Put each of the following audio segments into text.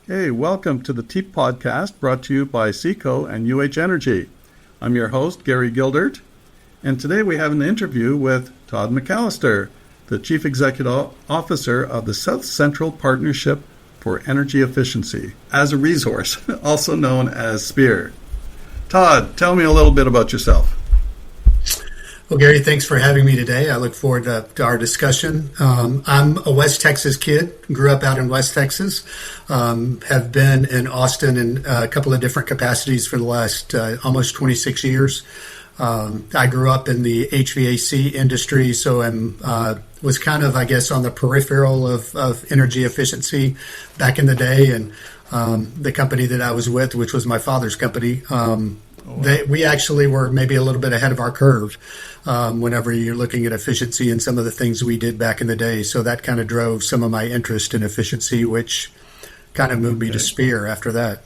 Hey, welcome to the TEEP podcast brought to you by Seco and UH Energy. I'm your host, Gary Gildert, and today we have an interview with Todd McAllister, the Chief Executive Officer of the South Central Partnership for Energy Efficiency as a resource, also known as SPEER. Todd, tell me a little bit about yourself. Well, Gary, thanks for having me today. I look forward to our discussion. I'm a West Texas kid, grew up out in West Texas, have been in Austin in a couple of different capacities for the last almost 26 years. I grew up in the HVAC industry, so was kind of, I guess, on the peripheral of energy efficiency back in the day. And the company that I was with, which was my father's company, we actually were maybe a little bit ahead of our curve whenever you're looking at efficiency and some of the things we did back in the day. So that kind of drove some of my interest in efficiency, which kind of moved me to SPEER after that.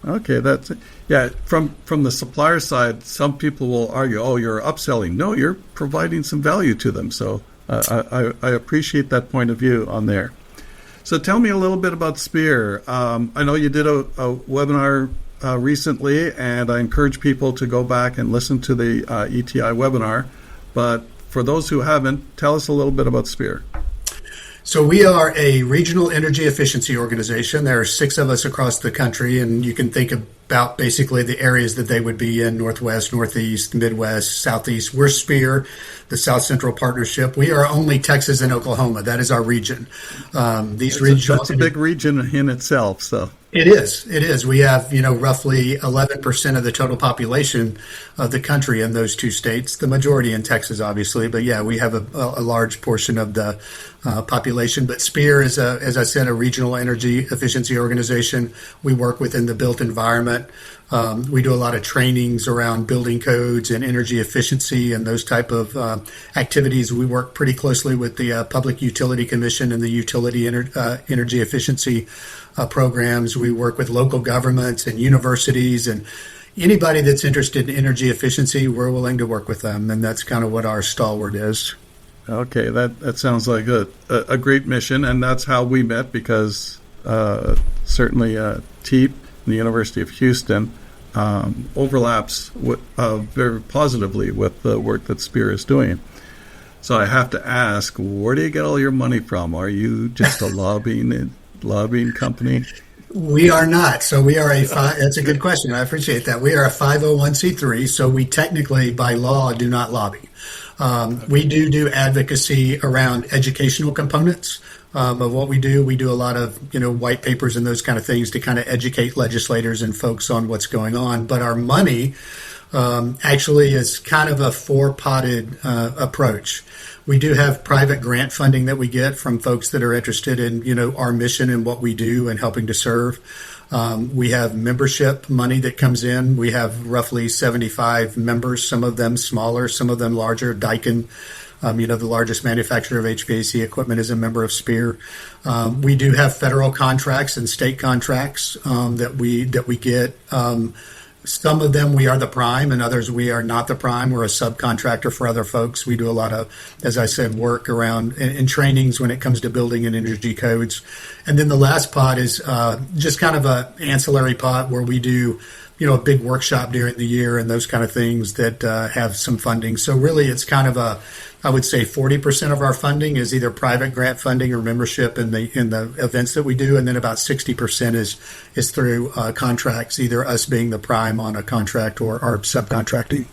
Okay, that's it. Yeah, from the supplier side, some people will argue, oh, you're upselling. No, you're providing some value to them. So I appreciate that point of view on there. So tell me a little bit about SPEER. I know you did a webinar recently, and I encourage people to go back and listen to the ETI webinar. But for those who haven't, tell us a little bit about SPEER. So we are a regional energy efficiency organization. There are 6 of us across the country, and you can think about basically the areas that they would be in: Northwest, Northeast, Midwest, Southeast. We're SPEER, the South Central Partnership. We are only Texas and Oklahoma. That is our region. That's a big region in itself. So It is. We have, roughly 11% of the total population of the country in those 2 states, the majority in Texas, obviously. But yeah, we have a large portion of the population. But SPEER is, as I said, a regional energy efficiency organization. We work within the built environment. We do a lot of trainings around building codes and energy efficiency and those type of activities. We work pretty closely with the Public Utility Commission and the utility energy efficiency programs. We work with local governments and universities, and anybody that's interested in energy efficiency, we're willing to work with them, and that's kind of what our stalwart is. Okay, that sounds like a great mission, and that's how we met, because certainly TEEP and the University of Houston overlaps very positively with the work that SPEER is doing. So I have to ask, where do you get all your money from? Are you just a lobbying company? We are not. So we are that's a good question. I appreciate that. We are a 501c3, so we technically, by law, do not lobby. We do advocacy around educational components of what we do. We do a lot of, white papers and those kind of things to kind of educate legislators and folks on what's going on. But our money actually is kind of a 4-potted approach. We do have private grant funding that we get from folks that are interested in, our mission and what we do and helping to serve. We have membership money that comes in. We have roughly 75 members, some of them smaller, some of them larger. Daikin, the largest manufacturer of HVAC equipment, is a member of SPEER. We do have federal contracts and state contracts that we get. Some of them we are the prime, and others we are not the prime. We're a subcontractor for other folks. We do a lot of, as I said, work around in trainings when it comes to building and energy codes. And then the last pot is just kind of a ancillary pot where we do, a big workshop during the year and those kind of things that have some funding. So really it's kind of I would say 40% of our funding is either private grant funding or membership in the events that we do, and then about 60% is through contracts, either us being the prime on a contract or subcontracting.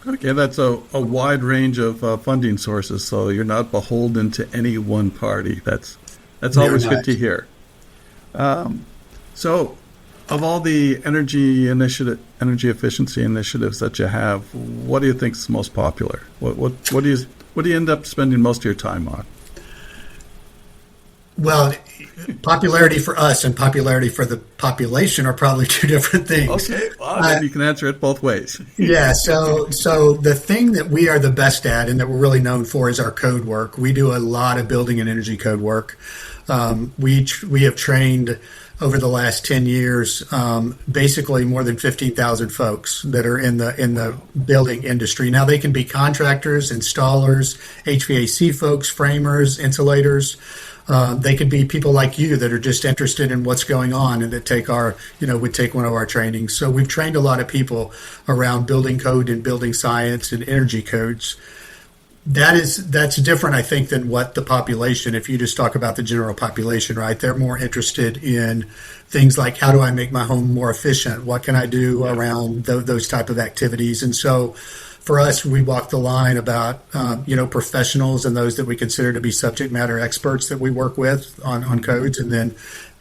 Okay, that's a wide range of funding sources, so you're not beholden to any one party. That's always good to hear. So, of all the energy efficiency initiatives that you have, what do you think is most popular? What do you end up spending most of your time on? Well, popularity for us and popularity for the population are probably 2 different things. Okay, well, then you can answer it both ways. Yeah, so the thing that we are the best at and that we're really known for is our code work. We do a lot of building and energy code work. We have trained over the last 10 years, basically more than 15,000 folks that are in the building industry. Now they can be contractors, installers, HVAC folks, framers, insulators. They could be people like you that are just interested in what's going on and that would take one of our trainings. So we've trained a lot of people around building code and building science and energy codes. That's different, I think, than what the population, if you just talk about the general population, right? They're more interested in things like, how do I make my home more efficient? What can I do around those type of activities? And so for us, we walk the line about, professionals and those that we consider to be subject matter experts that we work with on codes, and then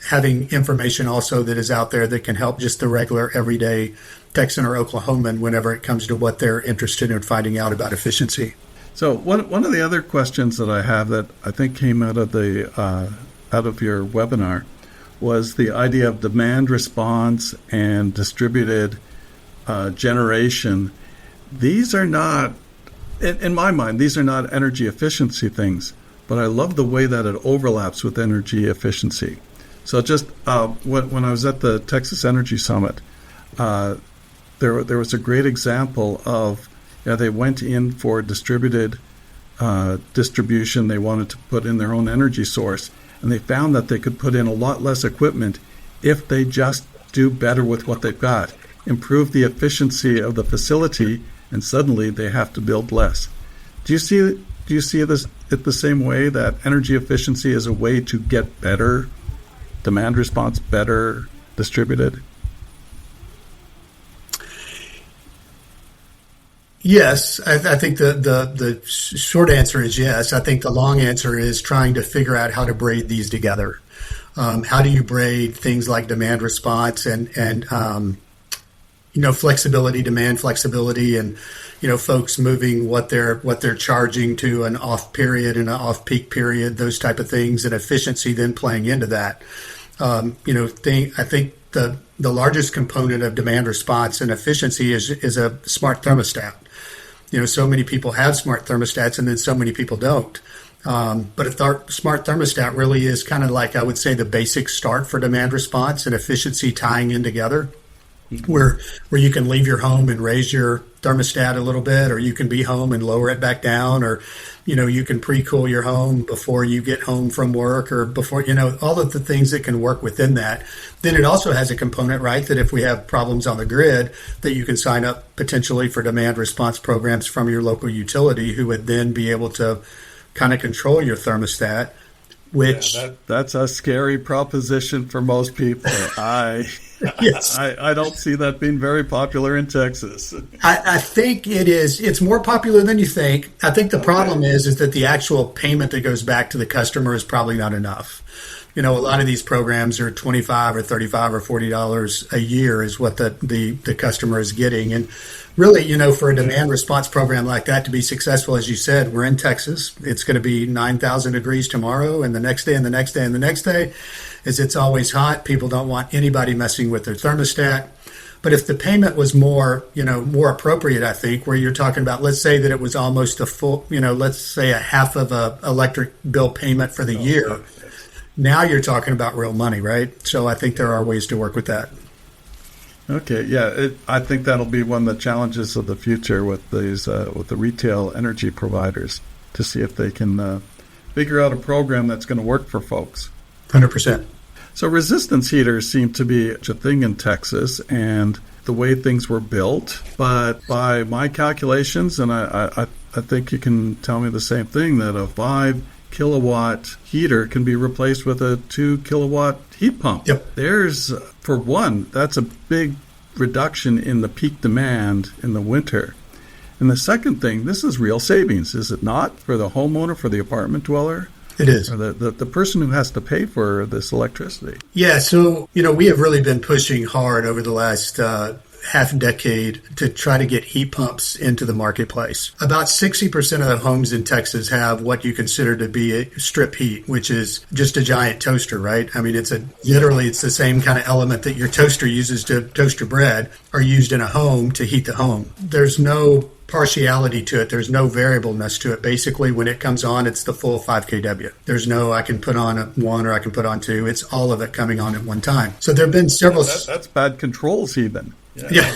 having information also that is out there that can help just the regular everyday Texan or Oklahoman whenever it comes to what they're interested in finding out about efficiency. So one of the other questions that I have that I think came out of your webinar was the idea of demand response and distributed generation. These are not, in my mind, these are not energy efficiency things, but I love the way that it overlaps with energy efficiency. So just when I was at the Texas Energy Summit, there was a great example of, they went in for distributed distribution. They wanted to put in their own energy source, and they found that they could put in a lot less equipment if they just do better with what they've got, improve the efficiency of the facility, and suddenly they have to build less. Do you see this it the same way, that energy efficiency is a way to get better demand response, better distributed? Yes, I think the short answer is yes. I think the long answer is trying to figure out how to braid these together. How do you braid things like demand response and flexibility, demand flexibility, and folks moving what they're charging to an off period and an off peak period, those type of things, and efficiency then playing into that. I think the largest component of demand response and efficiency is a smart thermostat. So many people have smart thermostats and then so many people don't. But a smart thermostat really is kind of like, I would say, the basic start for demand response and efficiency tying in together, where you can leave your home and raise your thermostat a little bit, or you can be home and lower it back down, or you can pre-cool your home before you get home from work, or before all of the things that can work within that. Then it also has a component, right, that if we have problems on the grid, that you can sign up potentially for demand response programs from your local utility, who would then be able to kind of control your thermostat, which that's a scary proposition for most people. Yes. I don't see that being very popular in Texas. I think it is. It's more popular than you think. I think the problem is that the actual payment that goes back to the customer is probably not enough. A lot of these programs are $25 or $35 or $40 a year is what the customer is getting. And really, for a demand response program like that to be successful, as you said, we're in Texas. It's going to be 9,000 degrees tomorrow, and the next day and the next day and the next day. It's always hot. People don't want anybody messing with their thermostat. But if the payment was more appropriate, I think, where you're talking about, let's say that it was almost a full, let's say a half of a electric bill payment for the year. Now you're talking about real money, right? So I think there are ways to work with that. Okay, yeah, I think that'll be one of the challenges of the future with these with the retail energy providers, to see if they can figure out a program that's going to work for folks. 100%. So resistance heaters seem to be a thing in Texas, and the way things were built. But by my calculations, and I think you can tell me the same thing, that a 5 kilowatt heater can be replaced with a 2 kilowatt heat pump. Yep. For one, that's a big reduction in the peak demand in the winter. And the second thing, this is real savings, is it not, for the homeowner, for the apartment dweller? It is. Or the person who has to pay for this electricity. Yeah, so, we have really been pushing hard over the last half decade to try to get heat pumps into the marketplace. About 60% of the homes in Texas have what you consider to be a strip heat, which is just a giant toaster, right? I mean, it's the same kind of element that your toaster uses to toast your bread, are used in a home to heat the home. There's no partiality to it. There's no variableness to it. Basically, when it comes on, it's the full 5 kW. There's no, I can put on one or I can put on two. It's all of it coming on at one time. So there have been several. That's bad controls even. Yeah.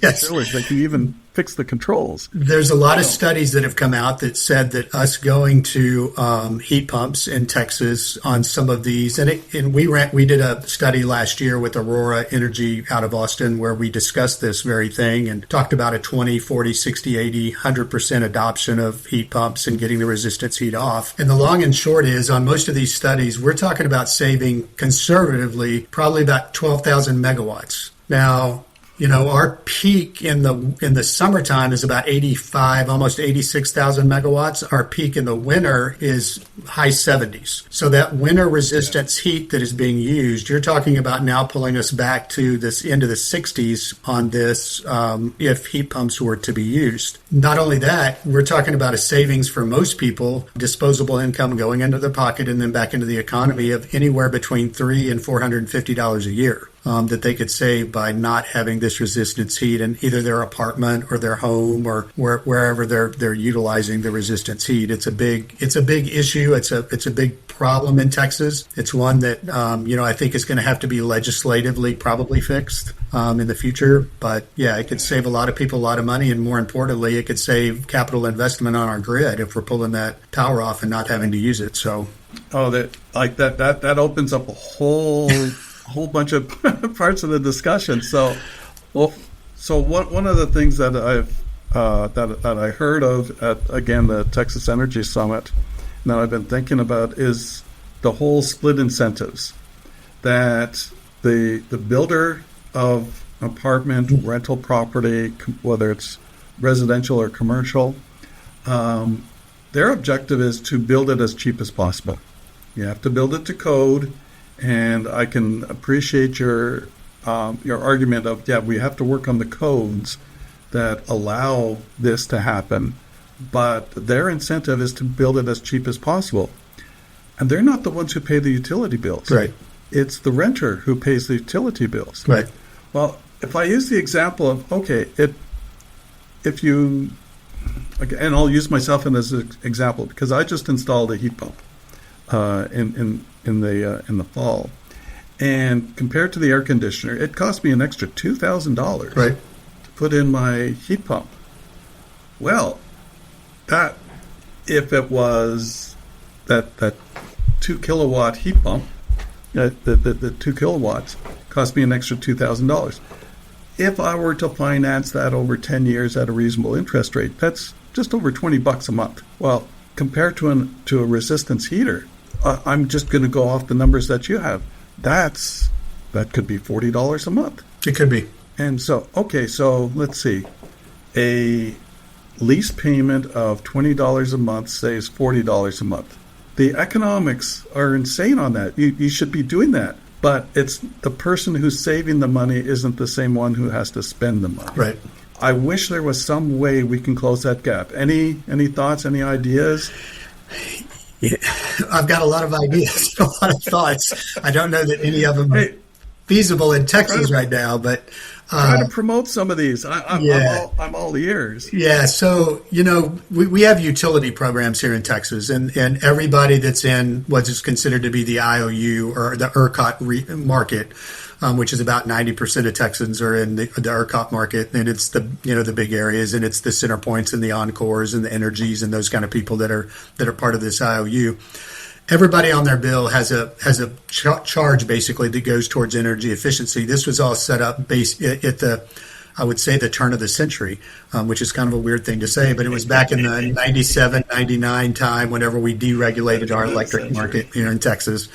Yes. They can even fix the controls. There's a lot of studies that have come out that said that us going to heat pumps in Texas on some of these, and we did a study last year with Aurora Energy out of Austin where we discussed this very thing and talked about a 20, 40, 60, 80, 100% adoption of heat pumps and getting the resistance heat off. And the long and short is on most of these studies, we're talking about saving conservatively probably about 12,000 megawatts. Now, our peak in the summertime is about 85, almost 86,000 megawatts. Our peak in the winter is high 70s. So that winter resistance heat that is being used, you're talking about now pulling us back to this into the 60s on this if heat pumps were to be used. Not only that, we're talking about a savings for most people, disposable income going into their pocket and then back into the economy of anywhere between $300 and $450 a year. That they could save by not having this resistance heat in either their apartment or their home or wherever they're utilizing the resistance heat. It's a big issue. It's a big problem in Texas. It's one that I think is going to have to be legislatively probably fixed in the future. But yeah, it could save a lot of people a lot of money, and more importantly, it could save capital investment on our grid if we're pulling that power off and not having to use it. So, that opens up a whole bunch of parts of the discussion. So one of the things that I heard of at, again, the Texas Energy Summit that I've been thinking about is the whole split incentives that the builder of apartment rental property, whether it's residential or commercial, their objective is to build it as cheap as possible. You have to build it to code. And I can appreciate your argument of, we have to work on the codes that allow this to happen, but their incentive is to build it as cheap as possible. And they're not the ones who pay the utility bills. Right. It's the renter who pays the utility bills. Right. Well, if I use the example of, if you, and I'll use myself as an example because I just installed a heat pump in the fall, and compared to the air conditioner, it cost me an extra $2,000 right. to put in my heat pump. Well, that if it was that 2 kilowatt heat pump, the 2 kilowatts cost me an extra $2,000. If I were to finance that over 10 years at a reasonable interest rate, that's just over $20 a month. Well, compared to a resistance heater, I'm just going to go off the numbers that you have. That could be $40 a month. It could be. And so let's see. A lease payment of $20 a month saves $40 a month. The economics are insane on that. You should be doing that. But it's the person who's saving the money isn't the same one who has to spend the money. Right. I wish there was some way we can close that gap. Any thoughts, any ideas? Yeah, I've got a lot of ideas, a lot of thoughts. I don't know that any of them are feasible in Texas right now, but try to promote some of these. I'm all ears. Yeah, so we have utility programs here in Texas, and everybody that's in what is considered to be the IOU or the ERCOT market, which is about 90% of Texans are in the ERCOT market, and it's the big areas, and it's the center points and the Encores and the Energies and those kind of people that are part of this IOU. Everybody on their bill has a charge basically that goes towards energy efficiency. This was all set up at I would say the turn of the century, which is kind of a weird thing to say, but it was back in the 97, 99 time whenever we deregulated our electric market here in Texas.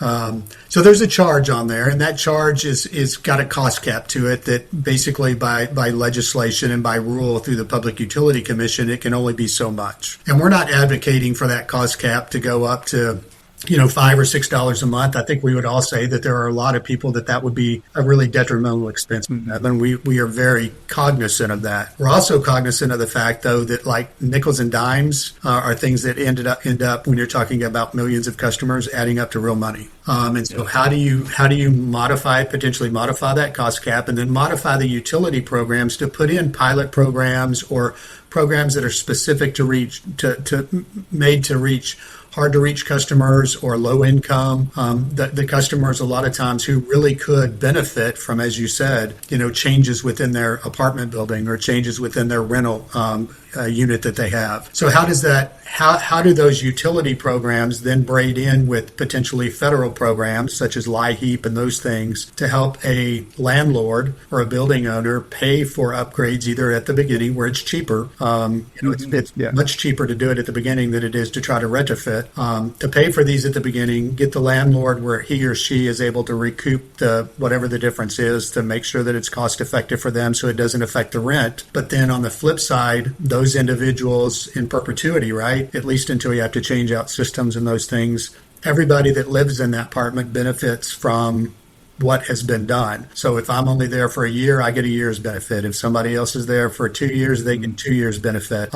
So there's a charge on there, and that charge is got a cost cap to it that basically by legislation and by rule through the Public Utility Commission, it can only be so much. And we're not advocating for that cost cap to go up to $5 or $6 a month. I think we would all say that there are a lot of people that would be a really detrimental expense. And we are very cognizant of that. We're also cognizant of the fact, though, that like nickels and dimes are things that end up when you're talking about millions of customers adding up to real money. And so how do you potentially modify that cost cap, and then modify the utility programs to put in pilot programs or programs that are specific to reach made to reach hard to reach customers or low income, the customers a lot of times who really could benefit from, as you said, changes within their apartment building or changes within their rental unit that they have. So how do those utility programs then braid in with potentially federal programs such as LIHEAP and those things to help a landlord or a building owner pay for upgrades either at the beginning where it's cheaper. It's much cheaper to do it at the beginning than it is to try to retrofit. To pay for these at the beginning, get the landlord where he or she is able to recoup whatever the difference is to make sure that it's cost effective for them so it doesn't affect the rent. But then on the flip side, those individuals in perpetuity, right? At least until you have to change out systems and those things, everybody that lives in that apartment benefits from what has been done. So if I'm only there for a year, I get a year's benefit. If somebody else is there for 2 years, they get 2 years benefit.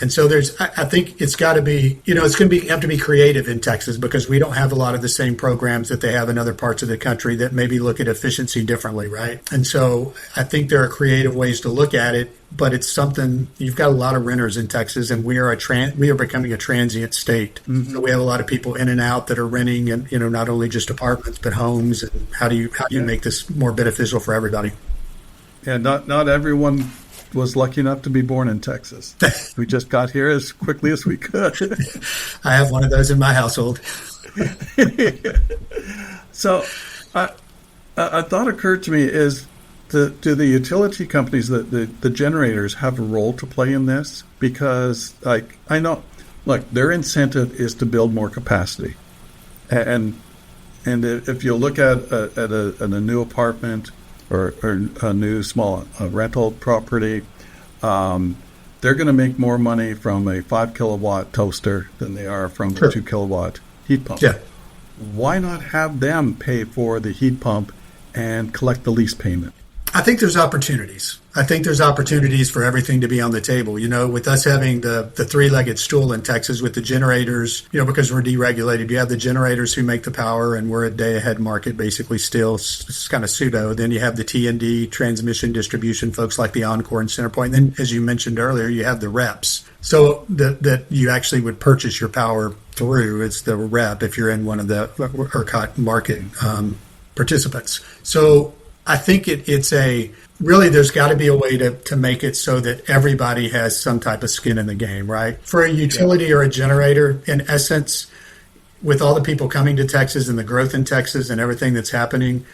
And so I think it's got to be, it's going to have to be creative in Texas because we don't have a lot of the same programs that they have in other parts of the country that maybe look at efficiency differently, right? And so I think there are creative ways to look at it, but it's something, you've got a lot of renters in Texas, and we are becoming a transient state. Mm-hmm. So we have a lot of people in and out that are renting, and not only just apartments but homes. And how do you make this more beneficial for everybody? Yeah, not everyone was lucky enough to be born in Texas. We just got here as quickly as we could. I have one of those in my household. So a thought occurred to me is, do the utility companies, the generators, have a role to play in this? Because I know, their incentive is to build more capacity. And if you look at a new apartment or a new small rental property, they're going to make more money from a 5 kilowatt toaster than they are from a 2 kilowatt heat pump. Yeah. Why not have them pay for the heat pump and collect the lease payment? I think there's opportunities. I think there's opportunities for everything to be on the table. With us having the three-legged stool in Texas with the generators, because we're deregulated, you have the generators who make the power, and we're a day-ahead market basically still. It's kind of pseudo. Then you have the T&D, transmission distribution folks like the Encore and CenterPoint. And then, as you mentioned earlier, you have the reps. So that you actually would purchase your power through. It's the rep if you're in one of the ERCOT market participants. So I think it's there's got to be a way to make it so that everybody has some type of skin in the game, right? For a utility or a generator, in essence, with all the people coming to Texas and the growth in Texas and everything that's happening,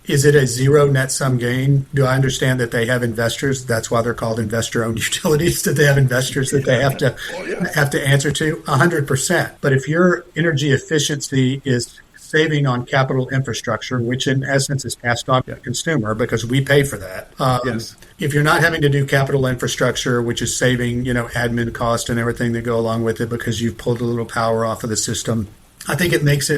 is it a zero net sum gain? Do I understand that they have investors? That's why they're called investor-owned utilities, that they have investors that they have to answer to? 100%. But if your energy efficiency is saving on capital infrastructure, which in essence is passed on to the consumer because we pay for that. Yes. If you're not having to do capital infrastructure, which is saving, admin cost and everything that go along with it because you've pulled a little power off of the system, I think it makes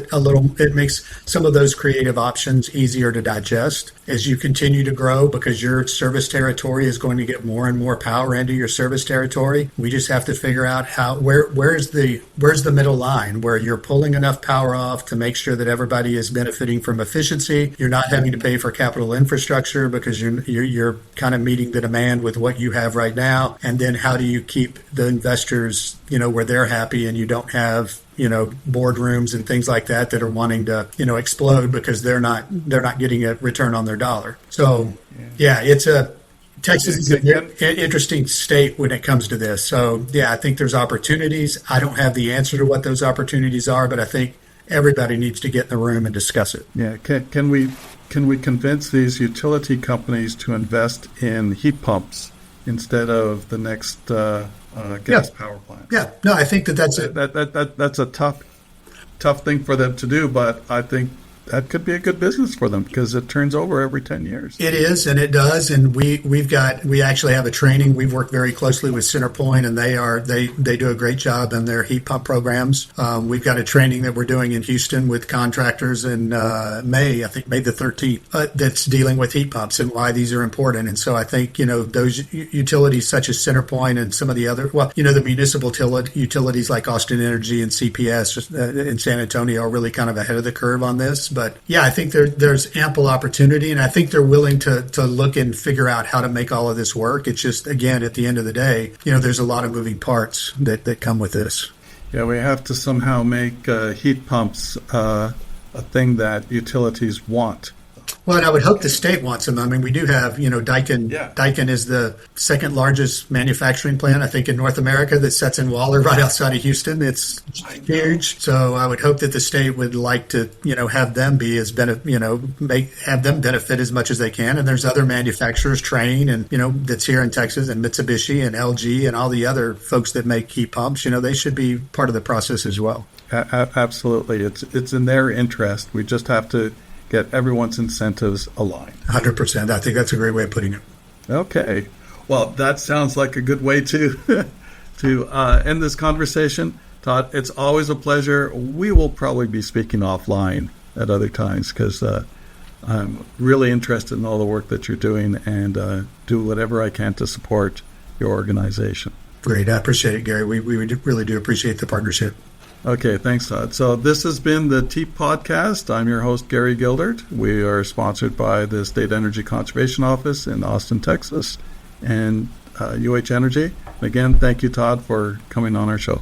some of those creative options easier to digest as you continue to grow because your service territory is going to get more and more power into your service territory. We just have to figure out where's the middle line where you're pulling enough power off to make sure that everybody is benefiting from efficiency. You're not having to pay for capital infrastructure because you're kind of meeting the demand with what you have right now. And then how do you keep the investors, where they're happy and you don't have boardrooms and things like that are wanting to, explode because they're not getting a return on their dollar. So, Texas is an interesting state when it comes to this. So, I think there's opportunities. I don't have the answer to what those opportunities are, but I think everybody needs to get in the room and discuss it. Yeah. Can we convince these utility companies to invest in heat pumps instead of the next gas power plant? Yeah. No, I think that's a tough thing for them to do, but I think that could be a good business for them because it turns over every 10 years. It is, and it does. And we actually have a training. We've worked very closely with CenterPoint, and they do a great job in their heat pump programs. We've got a training that we're doing in Houston with contractors in May the 13th, that's dealing with heat pumps and why these are important. And so I think, those utilities such as CenterPoint and some of the other, the municipal utilities like Austin Energy and CPS in San Antonio are really kind of ahead of the curve on this. But yeah, I think there's ample opportunity, and I think they're willing to look and figure out how to make all of this work. It's just, again, at the end of the day, there's a lot of moving parts that come with this. Yeah, we have to somehow make heat pumps a thing that utilities want. Well, and I would hope the state wants them. I mean, we do have, Daikin. Yeah. Daikin is the second largest manufacturing plant, I think, in North America that sits in Waller right outside of Houston. It's huge. So I would hope that the state would like to, have them be have them benefit as much as they can. And there's other manufacturers, Trane, and, that's here in Texas, and Mitsubishi and LG and all the other folks that make heat pumps. They should be part of the process as well. Absolutely. It's in their interest. We just have to get everyone's incentives aligned. 100%. I think that's a great way of putting it. Okay. Well, that sounds like a good way to end this conversation. Todd, it's always a pleasure. We will probably be speaking offline at other times because I'm really interested in all the work that you're doing and do whatever I can to support your organization. Great. I appreciate it, Gary. We really do appreciate the partnership. Okay, thanks, Todd. So this has been the TEEP Podcast. I'm your host, Gary Gildert. We are sponsored by the State Energy Conservation Office in Austin, Texas, and UH Energy. Again, thank you, Todd, for coming on our show.